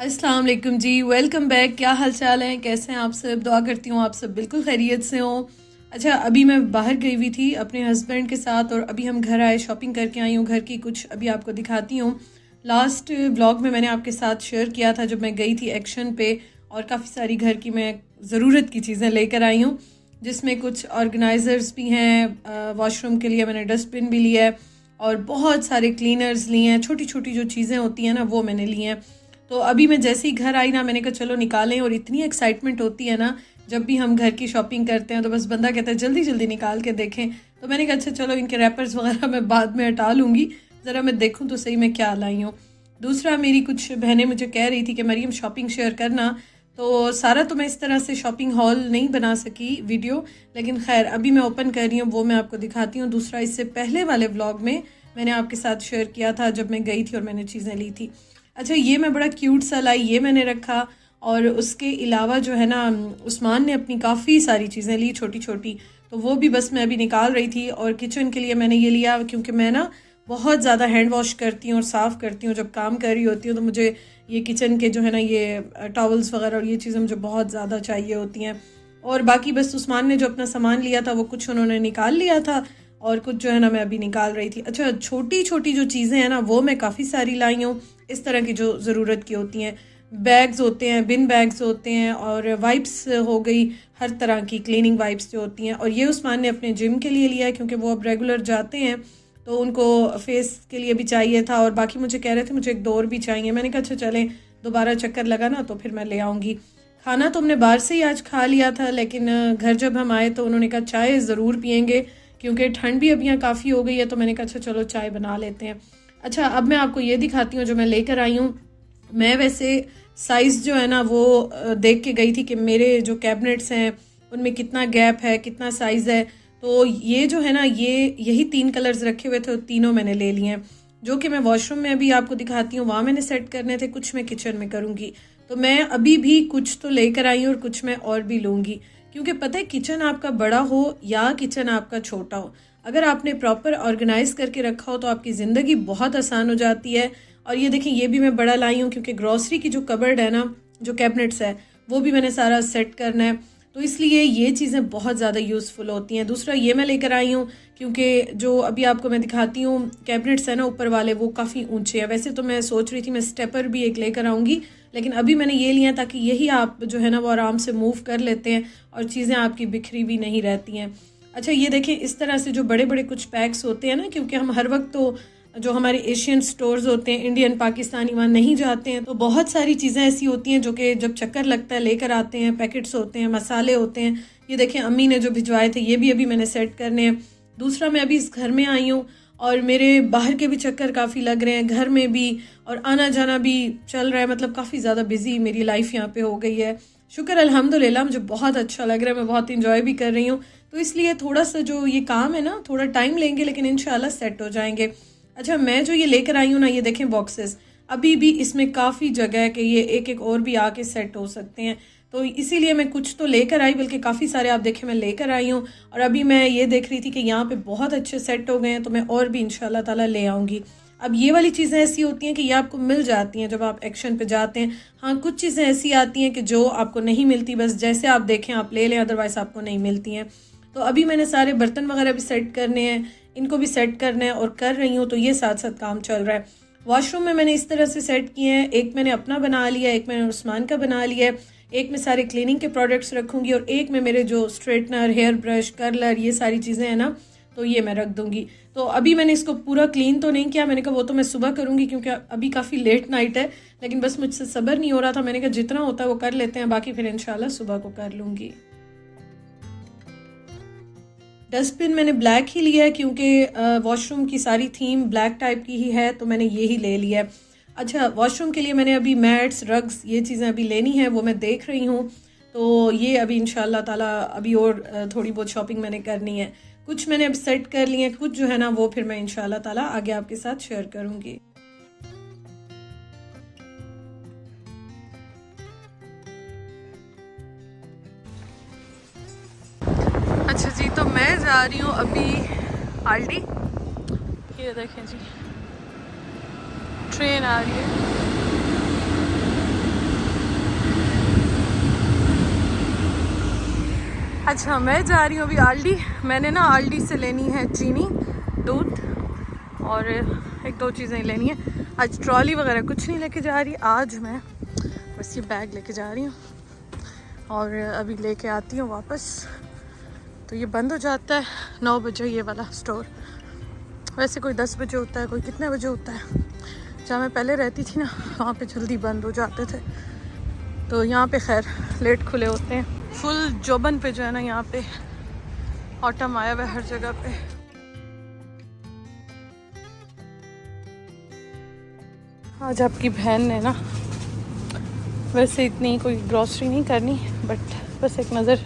अस्सलाम वालेकुम जी, welcome back. क्या हाल चाल है, कैसे हैं आप सब? दुआ करती हूँ आप सब बिल्कुल खैरियत से हो। अच्छा, अभी मैं बाहर गई हुई थी अपने हस्बैंड के साथ और अभी हम घर आए, शॉपिंग करके आई हूँ घर की। कुछ अभी आपको दिखाती हूँ। लास्ट व्लॉग में मैंने आपके साथ शेयर किया था जब मैं गई थी एक्शन पे, और काफ़ी सारी घर की मैं ज़रूरत की चीज़ें लेकर आई हूँ, जिसमें कुछ ऑर्गेनाइज़र्स भी हैं, वॉशरूम के लिए मैंने डस्टबिन भी लिया है और बहुत सारे क्लीनर्स लिए हैं। छोटी छोटी जो चीज़ें होती हैं ना, वो मैंने ली हैं। तो अभी मैं जैसे ही घर आई ना, मैंने कहा चलो निकालें। और इतनी एक्साइटमेंट होती है ना जब भी हम घर की शॉपिंग करते हैं, तो बस बंदा कहता है जल्दी जल्दी निकाल के देखें। तो मैंने कहा अच्छा चलो, इनके रैपर्स वगैरह मैं बाद में हटा लूँगी, ज़रा मैं देखूँ तो सही मैं क्या लाई हूँ। दूसरा, मेरी कुछ बहनें मुझे कह रही थी कि मरीम शॉपिंग शेयर करना, तो सारा तो मैं इस तरह से शॉपिंग हॉल नहीं बना सकी वीडियो, लेकिन खैर अभी मैं ओपन कर रही हूँ, वो मैं आपको दिखाती हूँ। दूसरा, इससे पहले वाले व्लॉग में मैंने आपके साथ शेयर किया था जब मैं गई थी और मैंने चीज़ें ली थी। अच्छा, ये मैं बड़ा क्यूट सा लाई, ये मैंने रखा। और उसके अलावा जो है ना, उस्मान ने अपनी काफ़ी सारी चीज़ें ली छोटी छोटी, तो वो भी बस मैं अभी निकाल रही थी। और किचन के लिए मैंने ये लिया क्योंकि मैं ना बहुत ज़्यादा हैंड वॉश करती हूँ और साफ़ करती हूँ जब काम कर रही होती हूँ, तो मुझे ये किचन के जो है ना ये टॉवल्स वगैरह और ये चीज़ें मुझे बहुत ज़्यादा चाहिए होती हैं। और बाकी बस उस्मान ने जो अपना सामान लिया था वो कुछ उन्होंने निकाल लिया था, और कुछ जो है ना मैं अभी निकाल रही थी। अच्छा, छोटी छोटी जो चीज़ें हैं ना वो मैं काफ़ी सारी लाई हूँ, इस तरह की जो ज़रूरत की होती हैं। बैग्स होते हैं, बिन बैग्स होते हैं, और वाइप्स हो गई, हर तरह की क्लीनिंग वाइप्स जो होती हैं। और ये उस्मान ने अपने जिम के लिए लिया है क्योंकि वो अब रेगुलर जाते हैं, तो उनको फेस के लिए भी चाहिए था। और बाकी मुझे कह रहे थे मुझे एक दो और भी चाहिए। मैंने कहा अच्छा चलें, दोबारा चक्कर लगा ना तो फिर मैं ले आऊँगी। खाना तो हमने बाहर से ही आज खा लिया था, लेकिन घर जब हम आए तो उन्होंने कहा चाय ज़रूर पियेंगे क्योंकि ठंड भी अब यहाँ काफ़ी हो गई है। तो मैंने कहा अच्छा चलो चाय बना लेते हैं। अच्छा, अब मैं आपको ये दिखाती हूँ जो मैं लेकर आई हूँ। मैं वैसे साइज़ जो है ना वो देख के गई थी कि मेरे जो कैबिनेट्स हैं उनमें कितना गैप है, कितना साइज़ है। तो ये जो है ना, यही 3 कलर्स रखे हुए थे, तीनों मैंने ले लिए हैं, जो कि मैं वॉशरूम में अभी आपको दिखाती हूँ, वहाँ मैंने सेट करने थे, कुछ मैं किचन में करूँगी। तो मैं अभी भी कुछ तो लेकर आई हूँ और कुछ मैं और भी लूँगी, क्योंकि पता है किचन आपका बड़ा हो या किचन आपका छोटा हो, अगर आपने प्रॉपर ऑर्गेनाइज करके रखा हो तो आपकी ज़िंदगी बहुत आसान हो जाती है। और ये देखें, ये भी मैं बड़ा लाई हूँ क्योंकि ग्रॉसरी की जो कबर्ड है ना, जो कैबिनेट्स है, वो भी मैंने सारा सेट करना है, तो इसलिए ये चीज़ें बहुत ज़्यादा यूज़फुल होती हैं। दूसरा, ये मैं लेकर आई हूँ क्योंकि जो अभी आपको मैं दिखाती हूँ कैबिनेट्स है ना ऊपर वाले, वो काफ़ी ऊंचे हैं। वैसे तो मैं सोच रही थी मैं स्टेपर भी एक लेकर आऊँगी, लेकिन अभी मैंने ये लिया ताकि यही आप जो है ना वो आराम से मूव कर लेते हैं और चीज़ें आपकी बिखरी भी नहीं रहती हैं। अच्छा, ये देखें, इस तरह से जो बड़े बड़े कुछ पैक्स होते हैं ना, क्योंकि हम हर वक्त तो जो हमारे एशियन स्टोर्स होते हैं, इंडियन पाकिस्तानी, वहाँ नहीं जाते हैं, तो बहुत सारी चीज़ें ऐसी होती हैं जो कि जब चक्कर लगता है लेकर आते हैं। पैकेट्स होते हैं, मसाले होते हैं। ये देखें, अम्मी ने जो भिजवाए थे ये भी अभी मैंने सेट करने हैं। दूसरा, मैं अभी इस घर में आई हूँ और मेरे बाहर के भी चक्कर काफ़ी लग रहे हैं, घर में भी, और आना जाना भी चल रहा है। मतलब काफ़ी ज़्यादा बिजी मेरी लाइफ यहाँ पे हो गई है। शुक्र अल्हम्दुलिल्लाह, मुझे बहुत अच्छा लग रहा है, मैं बहुत इंजॉय भी कर रही हूँ। तो इसलिए थोड़ा सा जो ये काम है ना, थोड़ा टाइम लेंगे, लेकिन इंशाल्लाह सेट हो जाएंगे। अच्छा, मैं जो ये लेकर आई हूँ ना, ये देखें बॉक्सेस, अभी भी इसमें काफ़ी जगह है कि ये एक एक और भी आके सेट हो सकते हैं। तो इसीलिए मैं कुछ तो लेकर आई, बल्कि काफ़ी सारे आप देखें मैं लेकर आई हूँ। और अभी मैं ये देख रही थी कि यहाँ पे बहुत अच्छे सेट हो गए हैं, तो मैं और भी इंशाल्लाह ताला ले आऊँगी। अब ये वाली चीज़ें ऐसी होती हैं कि ये आपको मिल जाती हैं जब आप एक्शन पे जाते हैं। हाँ, कुछ चीज़ें ऐसी आती हैं कि जो आपको नहीं मिलती, बस जैसे आप देखें आप ले लें, अदरवाइज़ आपको नहीं मिलती हैं। तो अभी मैंने सारे बर्तन वगैरह भी सेट करने हैं, इनको भी सेट करना है और कर रही हूँ, तो ये साथ साथ काम चल रहा है। वॉशरूम में मैंने इस तरह से सेट किए हैं, एक मैंने अपना बना लिया, एक मैंने उस्मान का बना लिया है, एक में सारे क्लीनिंग के प्रोडक्ट्स रखूँगी, और एक में मेरे जो स्ट्रेटनर, हेयर ब्रश, कर्लर, ये सारी चीज़ें हैं ना, तो ये मैं रख दूँगी। तो अभी मैंने इसको पूरा क्लीन तो नहीं किया, मैंने कहा वो तो मैं सुबह करूँगी क्योंकि अभी काफ़ी लेट नाइट है, लेकिन बस मुझसे सब्र नहीं हो रहा था। मैंने कहा जितना होता है वो कर लेते हैं, बाकी फिर इंशाल्लाह सुबह को कर लूँगी। डस्टबिन मैंने ब्लैक ही लिया है क्योंकि वॉशरूम की सारी थीम ब्लैक टाइप की ही है, तो मैंने ये ही ले लिया है। अच्छा, वॉशरूम के लिए मैंने अभी मैट्स, रग्स, ये चीज़ें अभी लेनी है, वो मैं देख रही हूँ। तो ये अभी इंशाल्लाह ताला अभी और थोड़ी बहुत शॉपिंग मैंने करनी है। कुछ मैंने अब सेट कर लिए हैं, कुछ जो है ना वो फिर मैं इंशाल्लाह ताला आगे आपके साथ शेयर करूँगी। अच्छा जी, तो मैं जा रही हूँ अभी आल्डी। ये देखें जी, ट्रेन आ रही है। अच्छा मैं जा रही हूँ अभी आल्डी। मैंने ना आल्डी से लेनी है चीनी, दूध और एक दो चीज़ें लेनी है। आज ट्रॉली वगैरह कुछ नहीं लेके जा रही, आज मैं बस ये बैग लेके जा रही हूँ और अभी लेके आती हूँ वापस। तो ये बंद हो जाता है 9 बजे ये वाला स्टोर। वैसे कोई 10 बजे होता है, कोई कितने बजे होता है। जहाँ मैं पहले रहती थी ना वहाँ पे जल्दी बंद हो जाते थे, तो यहाँ पे खैर लेट खुले होते हैं। फुल जोबन पे जो है ना यहाँ पे ऑटम आया हुआ है हर जगह पे। आज आपकी बहन ने ना वैसे इतनी कोई ग्रॉसरी नहीं करनी, बट बस एक नज़र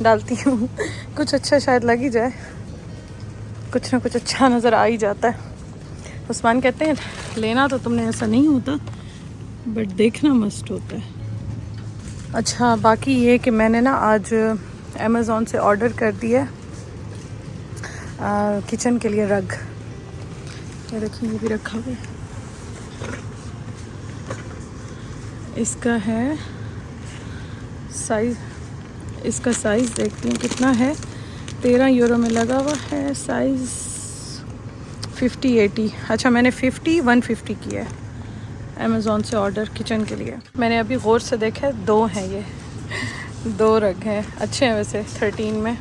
डालती हूँ कुछ अच्छा शायद लग ही जाए, कुछ ना कुछ अच्छा नज़र आ ही जाता है। उस्मान कहते हैं लेना तो तुमने ऐसा नहीं होता, बट देखना मस्ट होता है। अच्छा बाकी ये कि मैंने ना आज अमेज़ॉन से ऑर्डर कर दिया किचन के लिए रग। ये देखिए ये भी रखा हुआ है। इसका है साइज़, इसका साइज़ देखती हूँ कितना है। 13 यूरो में लगा हुआ है। साइज़ 50-80। अच्छा मैंने 150 किया है अमेज़ॉन से ऑर्डर किचन के लिए। मैंने अभी गौर से देखा है 2 हैं, ये 2 रग हैं। अच्छे हैं वैसे 13 में,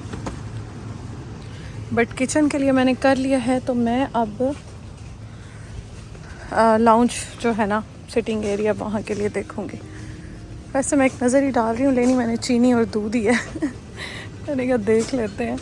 बट किचन के लिए मैंने कर लिया है। तो मैं अब लाउंज जो है ना सिटिंग एरिया वहाँ के लिए देखूँगी। वैसे मैं एक नज़र ही डाल रही हूँ, लेनी मैंने चीनी और दूध ही है मैंने कहा देख लेते हैं।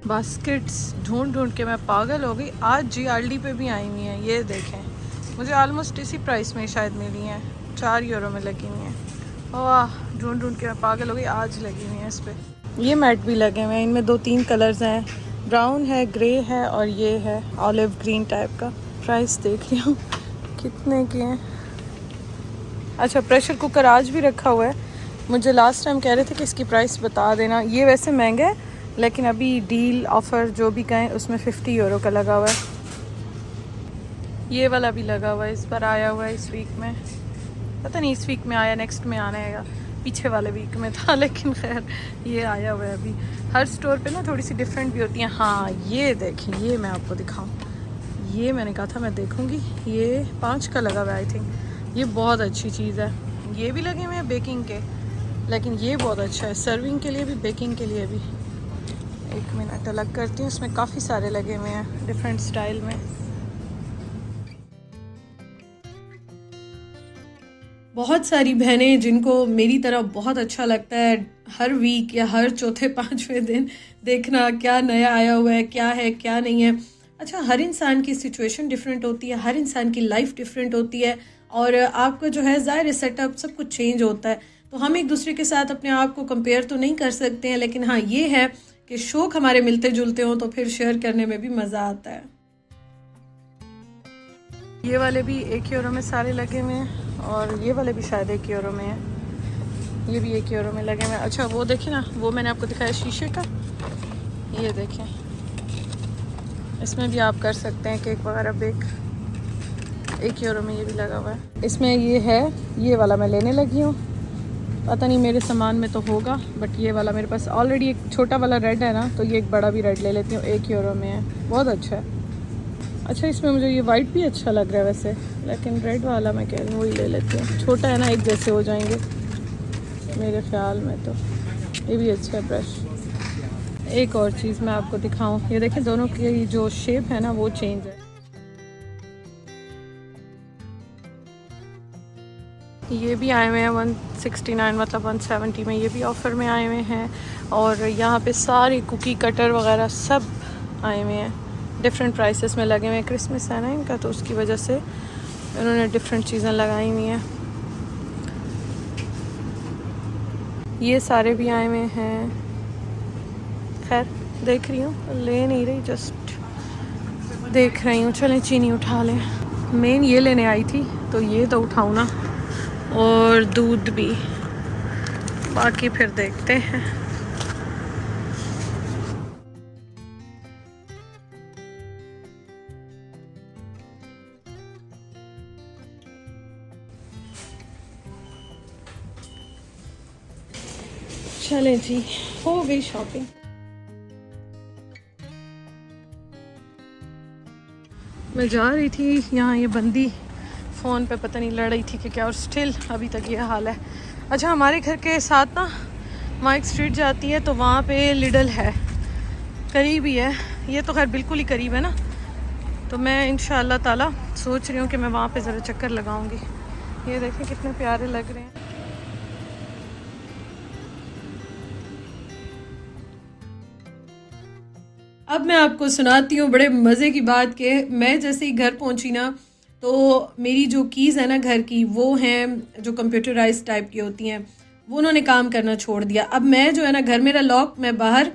बास्केट्स ढूंढ ढूंढ के मैं पागल हो गई। आज जीआरडी पे भी आई हुई हैं, ये देखें। मुझे ऑलमोस्ट इसी प्राइस में शायद मिली हैं, 4 यूरो में लगी हुई हैं। वाह ढूंढ ढूंढ के मैं पागल हो गई, आज लगी हुई हैं इस पर। ये मैट भी लगे हुए हैं, इनमें 2-3 कलर्स हैं, ब्राउन है, ग्रे है और ये है ऑलिव ग्रीन टाइप का। प्राइस देख लिया कितने के हैं। अच्छा प्रेशर कुकर आज भी रखा हुआ है। मुझे लास्ट टाइम कह रहे थे कि इसकी प्राइस बता देना। ये वैसे महंगा है, लेकिन अभी डील ऑफ़र जो भी कहें उसमें 50 यूरो का लगा हुआ है। ये वाला भी लगा हुआ है, इस पर आया हुआ है इस वीक में। पता नहीं इस वीक में आया नेक्स्ट में आना है, पीछे वाले वीक में था, लेकिन खैर ये आया हुआ है अभी। हर स्टोर पे ना थोड़ी सी डिफरेंट भी होती हैं। हाँ ये देखें, ये मैं आपको दिखाऊं, ये मैंने कहा था मैं देखूंगी। ये 5 का लगा हुआ है आई थिंक। ये बहुत अच्छी चीज़ है। ये भी लगे हुए हैं बेकिंग के, लेकिन ये बहुत अच्छा है सर्विंग के लिए भी, बेकिंग के लिए भी। 1 मिनट अलग करती हूँ, इसमें काफ़ी सारे लगे हुए हैं डिफरेंट स्टाइल में। बहुत सारी बहनें जिनको मेरी तरह बहुत अच्छा लगता है हर वीक या हर चौथे 5वें दिन देखना क्या नया आया हुआ है, क्या है क्या नहीं है। अच्छा हर इंसान की सिचुएशन डिफरेंट होती है, हर इंसान की लाइफ डिफरेंट होती है, और आपका जो है ज़ाहिर सेटअप सब कुछ चेंज होता है। तो हम एक दूसरे के साथ अपने आप को कंपेयर तो नहीं कर सकते हैं, लेकिन हाँ ये है कि शौक हमारे मिलते जुलते हों तो फिर शेयर करने में भी मज़ा आता है। ये वाले भी 1 यूरो में सारे लगे हुए हैं, और ये वाले भी शायद 1 यूरो में है। ये भी 1 यूरो में लगे हुए हैं। अच्छा वो देखें ना, वो मैंने आपको दिखाया शीशे का, ये देखें, इसमें भी आप कर सकते हैं केक वगैरह बेक। 1 यूरो में ये भी लगा हुआ है। इसमें ये है, ये वाला मैं लेने लगी हूँ, पता नहीं मेरे सामान में तो होगा, बट ये वाला मेरे पास ऑलरेडी एक छोटा वाला रेड है ना, तो ये एक बड़ा भी रेड ले लेती हूँ। 1 यूरो में है, बहुत अच्छा है। अच्छा इसमें मुझे ये वाइट भी अच्छा लग रहा है वैसे, लेकिन रेड वाला मैं कह रही हूँ वही ले लेती हूँ। छोटा है ना, एक जैसे हो जाएंगे मेरे ख्याल में। तो ये भी अच्छा है ब्रश। एक और चीज़ मैं आपको दिखाऊँ, ये देखें दोनों की जो शेप है ना वो चेंज है। ये भी आए हुए हैं 169 मतलब 170 में, ये भी ऑफ़र में आए हुए हैं। और यहाँ पे सारे कुकी कटर वगैरह सब आए हुए हैं, डिफरेंट प्राइसेस में लगे हुए हैं। क्रिसमस है ना इनका, तो उसकी वजह से इन्होंने डिफरेंट चीज़ें लगाई हुई हैं। ये सारे भी आए हुए हैं। खैर देख रही हूँ, ले नहीं रही, जस्ट देख रही हूँ, चलें चीनी उठा लें। मेन ये लेने आई थी तो ये तो उठाऊँ ना, और दूध भी, बाकी फिर देखते हैं। चलें जी, हो गई शॉपिंग। मैं जा रही थी, यहाँ ये बंदी फ़ोन पे पता नहीं लड़ रही थी कि क्या, और स्टिल अभी तक ये हाल है। अच्छा, हमारे घर के साथ ना माइक स्ट्रीट जाती है तो वहाँ पे लिडल है, करीब ही है, ये तो खैर बिल्कुल ही करीब है ना। तो मैं इंशाअल्लाह ताला सोच रही हूँ कि मैं वहाँ पे ज़रा चक्कर लगाऊंगी। ये देखें कितने प्यारे लग रहे हैं। अब मैं आपको सुनाती हूँ बड़े मज़े की बात कि मैं जैसे ही घर पहुँची ना, तो मेरी जो कीज़ है ना घर की, वो हैं जो कंप्यूटराइज टाइप की होती हैं, वो उन्होंने काम करना छोड़ दिया। अब मैं जो है ना, घर मेरा लॉक, मैं बाहर,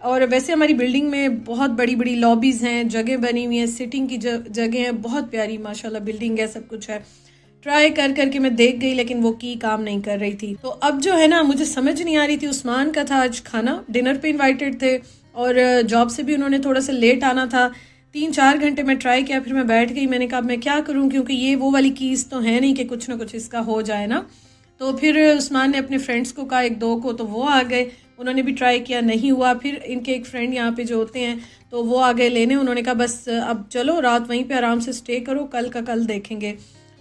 और वैसे हमारी बिल्डिंग में बहुत बड़ी बड़ी लॉबीज़ हैं, जगह बनी हुई हैं, सिटिंग की जगह हैं, बहुत प्यारी माशाल्लाह बिल्डिंग है, सब कुछ है। ट्राई कर करके मैं देख गई लेकिन वो की काम नहीं कर रही थी। तो अब जो है ना, मुझे समझ नहीं आ रही थी। उस्मान का था आज खाना, डिनर पे इनवाइटेड थे, और जॉब से भी उन्होंने थोड़ा सा लेट आना था। 3-4 घंटे मैं ट्राई किया, फिर मैं बैठ गई। मैंने कहा मैं क्या करूं, क्योंकि ये वो वाली कीज़ तो है नहीं कि कुछ ना कुछ इसका हो जाए ना। तो फिर उस्मान ने अपने फ्रेंड्स को कहा, 1-2 को, तो वो आ गए। उन्होंने भी ट्राई किया, नहीं हुआ। फिर इनके एक फ्रेंड यहाँ पे जो होते हैं तो वो आ गए लेने। उन्होंने कहा बस अब चलो रात वहीं पे आराम से स्टे करो, कल का कल देखेंगे।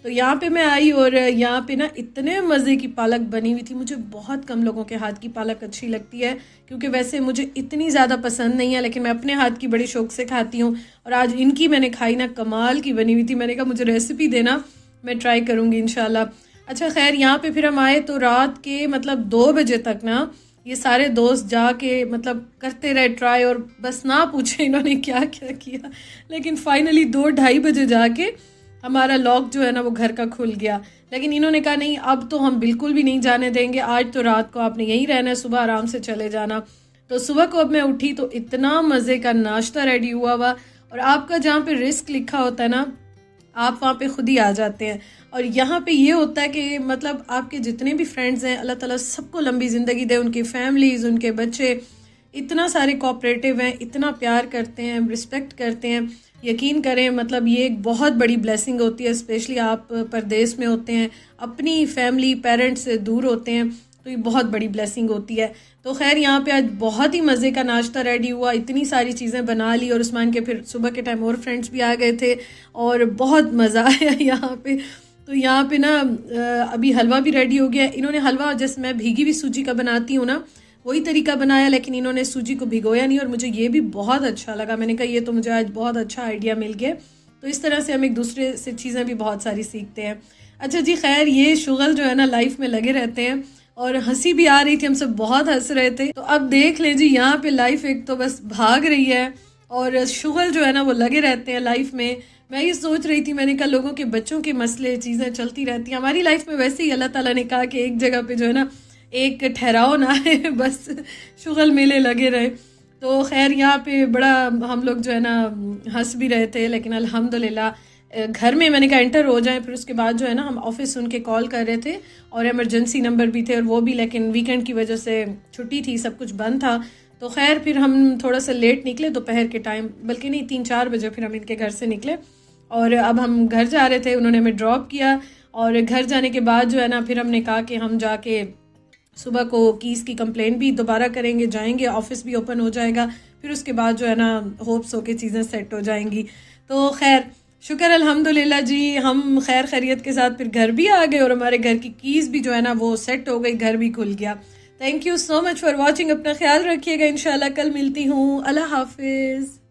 तो यहाँ पे मैं आई, और यहाँ पे ना इतने मज़े की पालक बनी हुई थी। मुझे बहुत कम लोगों के हाथ की पालक अच्छी लगती है, क्योंकि वैसे मुझे इतनी ज़्यादा पसंद नहीं है, लेकिन मैं अपने हाथ की बड़ी शौक से खाती हूँ। और आज इनकी मैंने खाई ना, कमाल की बनी हुई थी। मैंने कहा मुझे रेसिपी देना, मैं ट्राई करूँगी इंशाल्लाह। अच्छा खैर, यहाँ पे फिर हम आए तो रात के मतलब 2 बजे तक ना ये सारे दोस्त जाके मतलब करते रहे ट्राई, और बस ना पूछे इन्होंने क्या क्या किया। लेकिन फाइनली 2-2:30 बजे जाके हमारा लॉक जो है ना वो घर का खुल गया। लेकिन इन्होंने कहा नहीं, अब तो हम बिल्कुल भी नहीं जाने देंगे, आज तो रात को आपने यहीं रहना है, सुबह आराम से चले जाना। तो सुबह को अब मैं उठी तो इतना मज़े का नाश्ता रेडी हुआ। और आपका जहाँ पे रिस्क लिखा होता है ना, आप वहाँ पे खुद ही आ जाते हैं। और यहाँ पे ये होता है कि मतलब आपके जितने भी फ्रेंड्स हैं, अल्लाह ताला सबको लंबी ज़िंदगी दे, उनकी फैमिलीज़, उनके बच्चे इतना सारे कोऑपरेटिव हैं, इतना प्यार करते हैं, रिस्पेक्ट करते हैं। यकीन करें, मतलब ये एक बहुत बड़ी ब्लेसिंग होती है, स्पेशली आप परदेश में होते हैं, अपनी फैमिली पेरेंट्स से दूर होते हैं, तो ये बहुत बड़ी ब्लेसिंग होती है। तो खैर, यहाँ पे आज बहुत ही मज़े का नाश्ता रेडी हुआ, इतनी सारी चीज़ें बना ली, और उस्मान के फिर सुबह के टाइम और फ्रेंड्स भी आ गए थे, और बहुत मज़ा आया यहाँ पे। तो यहाँ पे ना अभी हलवा भी रेडी हो गया। इन्होंने हलवा, जैसे मैं भीगी हुई सूजी का बनाती हूँ ना, वही तरीका बनाया, लेकिन इन्होंने सूजी को भिगोया नहीं, और मुझे ये भी बहुत अच्छा लगा। मैंने कहा ये तो मुझे आज बहुत अच्छा आइडिया मिल गया। तो इस तरह से हम एक दूसरे से चीज़ें भी बहुत सारी सीखते हैं। अच्छा जी, खैर ये शुगल जो है ना लाइफ में लगे रहते हैं, और हंसी भी आ रही थी, हम सब बहुत हंस रहे थे। तो अब देख लें जी, यहाँ पे लाइफ एक तो बस भाग रही है, और शुगल जो है ना वो लगे रहते हैं लाइफ में। मैं ये सोच रही थी, मैंने कहा लोगों के बच्चों के मसले, चीज़ें चलती रहती हैं हमारी लाइफ में। वैसे ही अल्लाह ताला ने कहा कि एक जगह पे जो है ना एक ठहराव ना है, बस शुगल मेले लगे रहे। तो खैर, यहाँ पे बड़ा हम लोग जो है ना हंस भी रहे थे, लेकिन अल्हम्दुलिल्लाह घर में मैंने कहा एंटर हो जाएं। फिर उसके बाद जो है ना हम ऑफिस उनके कॉल कर रहे थे, और इमरजेंसी नंबर भी थे, और वो भी, लेकिन वीकेंड की वजह से छुट्टी थी, सब कुछ बंद था। तो खैर फिर हम थोड़ा सा लेट निकले दोपहर के टाइम, बल्कि नहीं 3-4 बजे फिर हम इनके घर से निकले, और अब हम घर जा रहे थे। उन्होंने हमें ड्रॉप किया, और घर जाने के बाद जो है ना फिर हमने कहा कि हम जाके सुबह को कीज़ की कंप्लेंट भी दोबारा करेंगे, जाएंगे, ऑफिस भी ओपन हो जाएगा, फिर उसके बाद जो है ना होप्स हो के चीज़ें सेट हो जाएंगी। तो खैर शुक्र अल्हम्दुलिल्लाह जी, हम खैर खैरियत के साथ फिर घर भी आ गए, और हमारे घर की कीज़ भी जो है ना वो सेट हो गई, घर भी खुल गया। Thank you so much for watching. अपना ख्याल रखिएगा, इंशाल्लाह कल मिलती हूँ। अल्लाह हाफिज़।